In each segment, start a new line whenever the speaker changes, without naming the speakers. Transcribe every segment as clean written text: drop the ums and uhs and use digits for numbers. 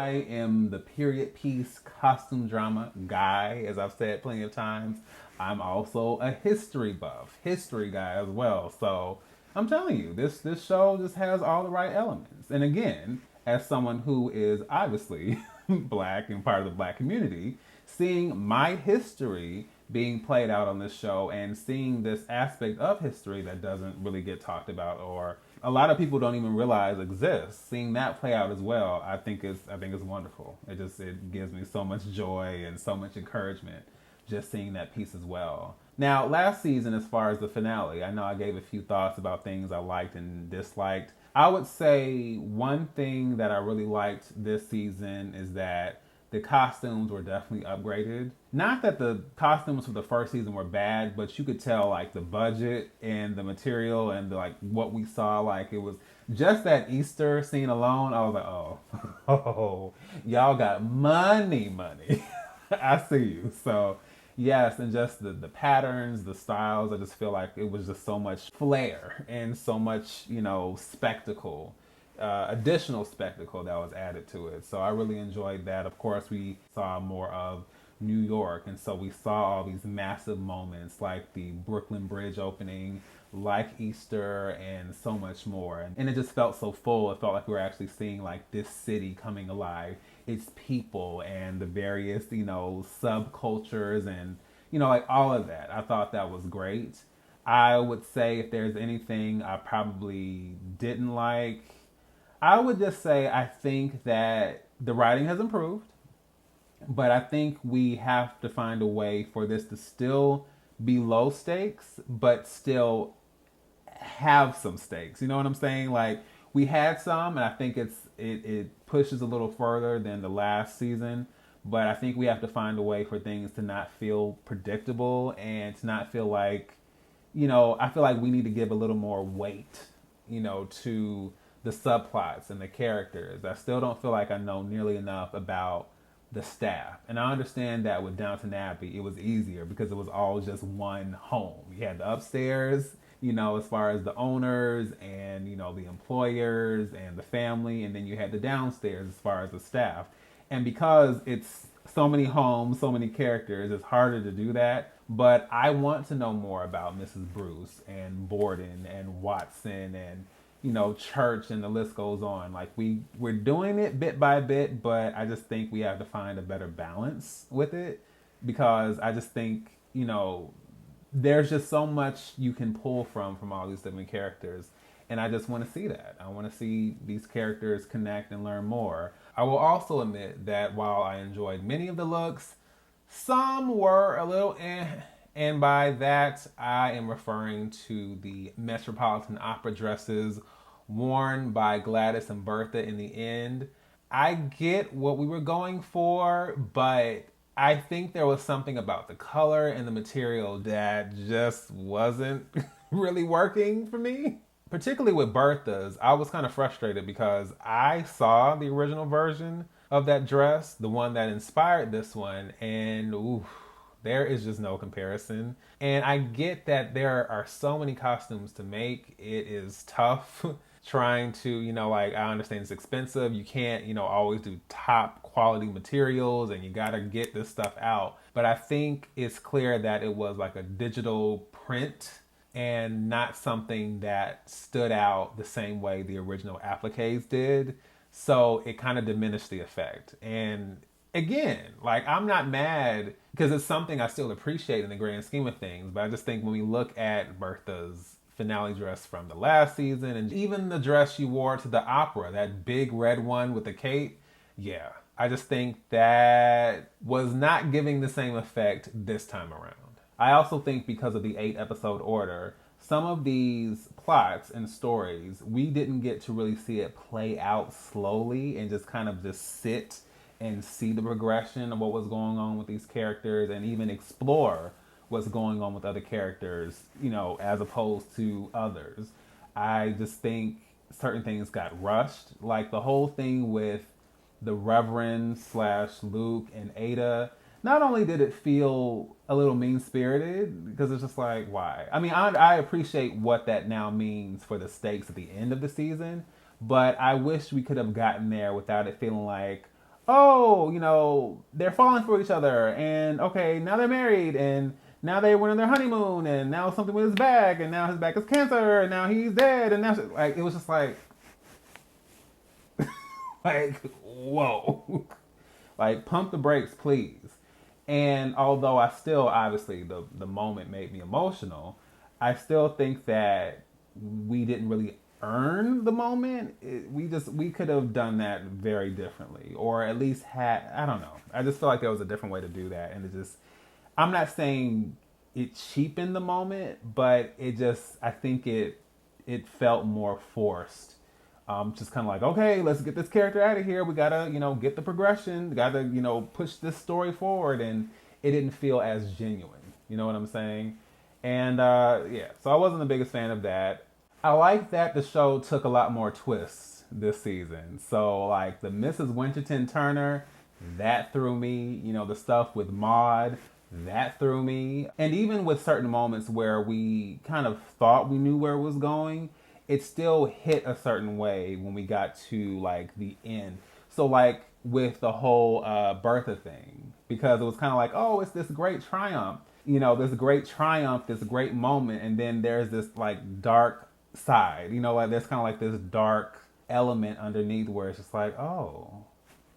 I am the period piece costume drama guy, as I've said plenty of times. I'm also a history buff, history guy as well. So I'm telling you, this show just has all the right elements. And again, as someone who is obviously black and part of the black community, seeing my history being played out on this show and seeing this aspect of history that doesn't really get talked about or a lot of people don't even realize exists, seeing that play out as well, I think is wonderful. It gives me so much joy and so much encouragement just seeing that piece as well. Now, last season, as far as the finale, I know I gave a few thoughts about things I liked and disliked. I would say one thing that I really liked this season is that the costumes were definitely upgraded. Not that the costumes for the first season were bad, but you could tell like the budget and the material and like what we saw, like it was just that Easter scene alone. I was like, oh, oh, y'all got money. I see you. So yes, and just the patterns, the styles, I just feel like it was just so much flair and so much, spectacle, additional spectacle that was added to it. So I really enjoyed that. Of course, we saw more of New York, and so we saw all these massive moments like the Brooklyn Bridge opening, like Easter, and so much more. And it just felt so full. It felt like we were actually seeing like this city coming alive, its people, and the various, subcultures, and, like all of that. I thought that was great. I would say if there's anything I probably didn't like, I would just say I think that the writing has improved, but I think we have to find a way for this to still be low stakes, but still have some stakes. You know what I'm saying? Like we had some, and I think it pushes a little further than the last season. But I think we have to find a way for things to not feel predictable and to not feel like, I feel like we need to give a little more weight, to the subplots and the characters. I still don't feel like I know nearly enough about the staff. And I understand that with Downton Abbey, it was easier because it was all just one home. You had the upstairs, as far as the owners and, the employers and the family. And then you had the downstairs as far as the staff. And because it's so many homes, so many characters, it's harder to do that. But I want to know more about Mrs. Bruce and Borden and Watson and, Church, and the list goes on. Like we're doing it bit by bit, but I just think we have to find a better balance with it because I just think, there's just so much you can pull from all these different characters. And I just want to see that. I want to see these characters connect and learn more. I will also admit that while I enjoyed many of the looks, some were a little eh. And by that, I am referring to the Metropolitan Opera dresses worn by Gladys and Bertha in the end. I get what we were going for, but I think there was something about the color and the material that just wasn't really working for me. Particularly with Bertha's, I was kind of frustrated because I saw the original version of that dress, the one that inspired this one, and ooh, there is just no comparison. And I get that there are so many costumes to make. It is tough trying to, I understand it's expensive. You can't, always do top quality materials and you got to get this stuff out. But I think it's clear that it was like a digital print and not something that stood out the same way the original appliques did. So it kind of diminished the effect. And again, like I'm not mad because it's something I still appreciate in the grand scheme of things. But I just think when we look at Bertha's finale dress from the last season and even the dress she wore to the opera, that big red one with the cape, yeah, I just think that was not giving the same effect this time around. I also think because of the 8-episode order, some of these plots and stories, we didn't get to really see it play out slowly and just kind of just sit and see the progression of what was going on with these characters and even explore what's going on with other characters, as opposed to others. I just think certain things got rushed. Like the whole thing with the Reverend / Luke and Ada, not only did it feel a little mean-spirited, because it's just like, why? I mean, I appreciate what that now means for the stakes at the end of the season, but I wish we could have gotten there without it feeling like, oh, they're falling for each other, and okay, now they're married, and now they went on their honeymoon, and now something with his back, and now his back is cancer, and now he's dead, and now like it was just like whoa, like pump the brakes, please. And although I still obviously the moment made me emotional, I still think that we didn't really earn the moment. We could have done that very differently, or at least had, I don't know. I just feel like there was a different way to do that, and it just, I'm not saying it cheapened the moment, but it just, I think it felt more forced. Just kind of like, okay, let's get this character out of here. We gotta, get the progression. Gotta, push this story forward, and it didn't feel as genuine. You know what I'm saying? And yeah, so I wasn't the biggest fan of that. I like that the show took a lot more twists this season. So like the Mrs. Winterton Turner, that threw me. The stuff with Maud, that threw me. And even with certain moments where we kind of thought we knew where it was going, it still hit a certain way when we got to like the end. So like with the whole Bertha thing, because it was kind of like, oh, it's this great triumph, this great triumph, this great moment, and then there's this like dark side, like there's kind of like this dark element underneath where it's just like, oh,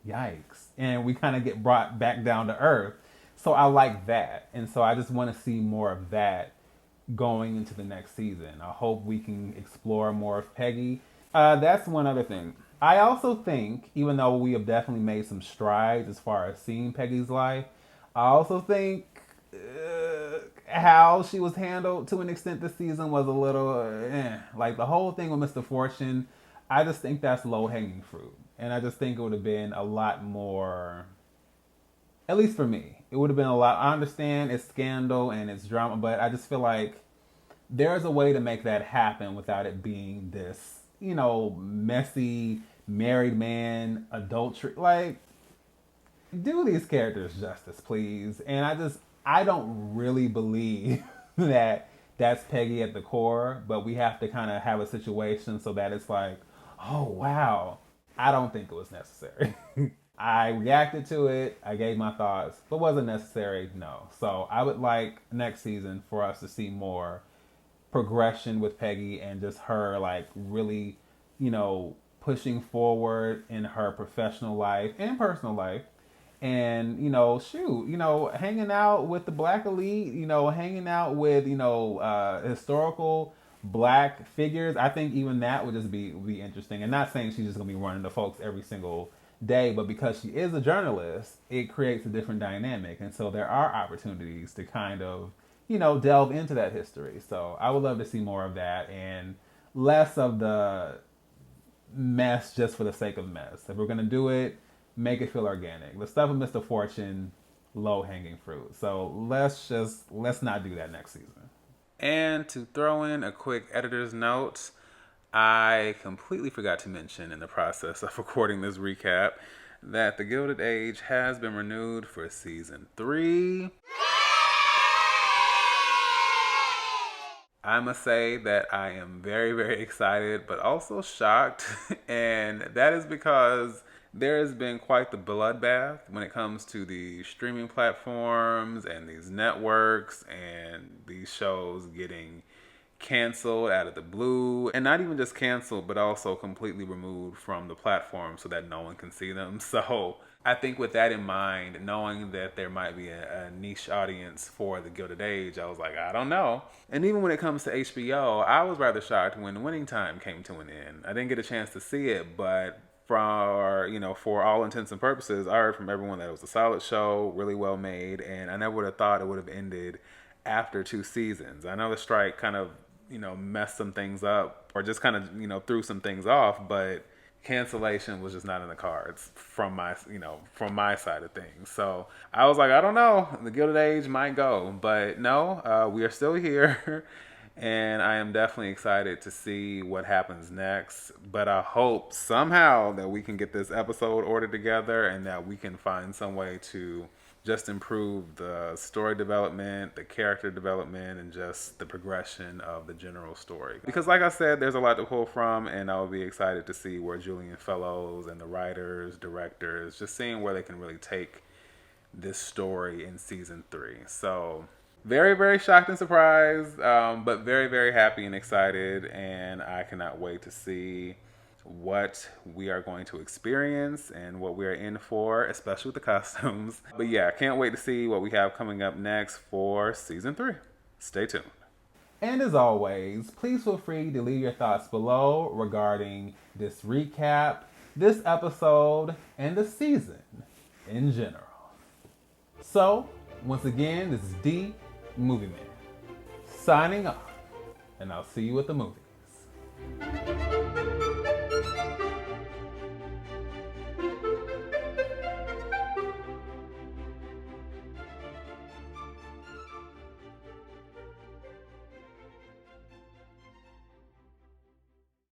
yikes, and we kind of get brought back down to earth. So I like that, and so I just want to see more of that going into the next season. I hope we can explore more of Peggy. That's one other thing. I also think, even though we have definitely made some strides as far as seeing Peggy's life, I also think how she was handled to an extent this season was a little like the whole thing with Mr. Fortune. I just think that's low hanging fruit, and I just think it would have been a lot more. At least for me, it would have been a lot. I understand it's scandal and it's drama, but I just feel like there's a way to make that happen without it being this, messy married man adultery. Like, do these characters justice, please. And I don't really believe that that's Peggy at the core, but we have to kind of have a situation so that it's like, oh wow, I don't think it was necessary. I reacted to it, I gave my thoughts, but was it necessary? No. So I would like next season for us to see more progression with Peggy and just her like really, pushing forward in her professional life and personal life. And, hanging out with the black elite, hanging out with, historical black figures. I think even that would just be interesting. And not saying she's just going to be running the folks every single day, but because she is a journalist, it creates a different dynamic. And so there are opportunities to kind of, delve into that history. So I would love to see more of that and less of the mess just for the sake of mess. If we're going to do it, make it feel organic. The stuff with Mr. Fortune, low hanging fruit. So let's not do that next season. And to throw in a quick editor's note, I completely forgot to mention in the process of recording this recap that The Gilded Age has been renewed for season 3. I must say that I am very, very excited, but also shocked. And that is because there has been quite the bloodbath when it comes to the streaming platforms and these networks and these shows getting canceled out of the blue, and not even just canceled, but also completely removed from the platform so that no one can see them. So I think with that in mind, knowing that there might be a niche audience for The Gilded Age, I was like, I don't know. And even when it comes to HBO, I was rather shocked when Winning Time came to an end. I didn't get a chance to see it, but for all intents and purposes, I heard from everyone that it was a solid show, really well made, and I never would have thought it would have ended after 2 seasons. I know the strike kind of, messed some things up or just kind of, threw some things off, but cancellation was just not in the cards from my side of things. So I was like, I don't know, The Gilded Age might go, but no, we are still here. And I am definitely excited to see what happens next. But I hope somehow that we can get this episode ordered together and that we can find some way to just improved the story development, the character development, and just the progression of the general story. Because like I said, there's a lot to pull from, and I'll be excited to see where Julian Fellows and the writers, directors, just seeing where they can really take this story in season 3. So very, very shocked and surprised, but very, very happy and excited, and I cannot wait to see what we are going to experience and what we are in for, especially with the costumes. But yeah, can't wait to see what we have coming up next for season 3. Stay tuned. And as always, please feel free to leave your thoughts below regarding this recap, this episode, and the season in general. So, once again, this is D Movieman signing off, and I'll see you at the movies.